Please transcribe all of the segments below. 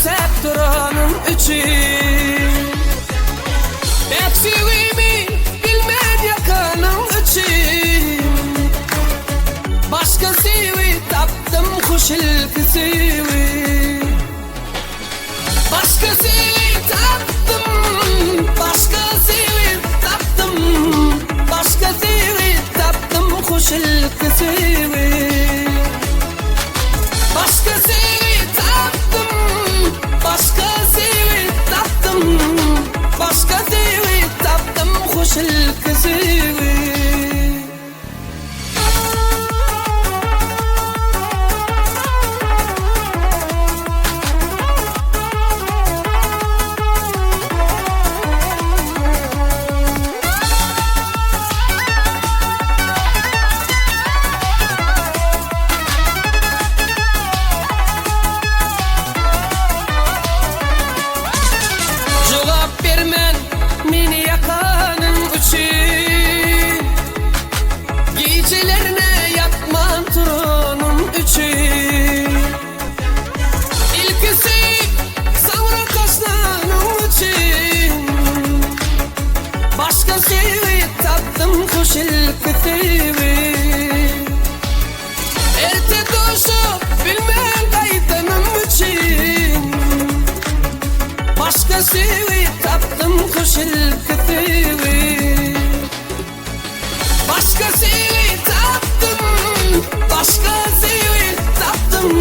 gülümsep duranın üçün. Eksivimi bilmez yakanın üçün. Başka sevi tapdym hoş ilkisivi. Başka sevi tapdym, başka sevi tapdym, başka sevi tapdym hoş ilkisivi. Başka sevi tapdym, başka sevi tapdym, başka sevi tapdym hoş ilkisivi. Hoş ilkisivi. Erte doşu bilmem kaytanım üçün. Başka sevi tapdym hoş ilkisivi. Başka sevi tapdym, başka sevi tapdym,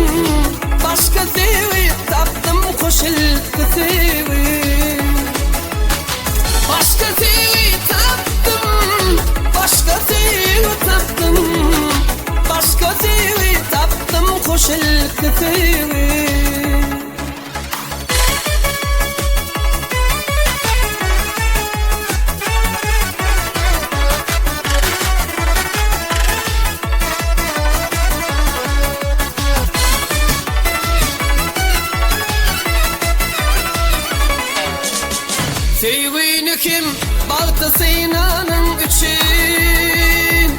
başka sevi tapdym hoş ilkisivi. Başka sevi tapdym, başka sevi tapdym, başka sevi tapdym hoş ilkisivi. Sevgini kim baktı seynanın üçün.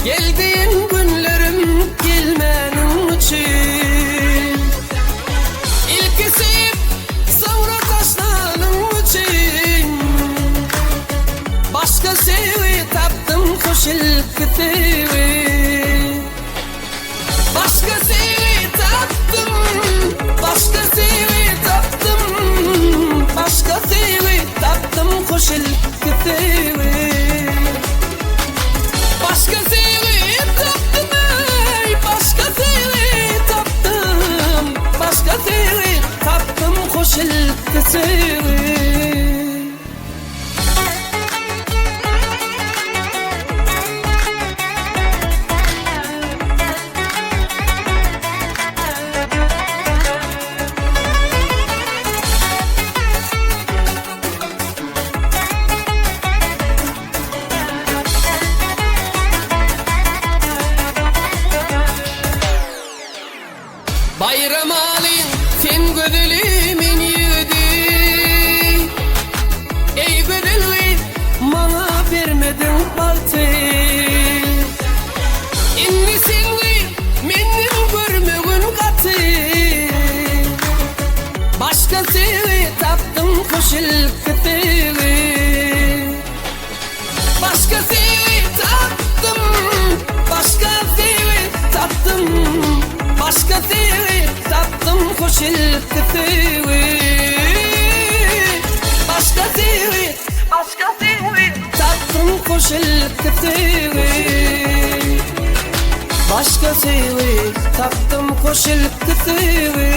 Geldiğin günlerim gelmenin üçün. İlki sevip sonra taşlanın üçün. Başka sevi tapdym hoş ilkisivi. Başka sevi tapdym, başka sevi tapdym, başka sevi tapdym hoş ilkisivi. Başka sevi tapdym, başka sevi tapdym, başka sevi tapdym hoş ilkisivi. Bayram alayım sen gözlerimin yedi. Ey gözlü bana vermedin baltı. İnni seni menim görmegin katı. Başka sevi tapdym hoş ilkisivi. Başka sevi tapdym, başka sevi tapdym, başka sevi tapdym hoş ilkisivi. Başka sevi, başka sevi tapdym hoş ilkisivi. Başka sevi tapdym hoş ilkisivi.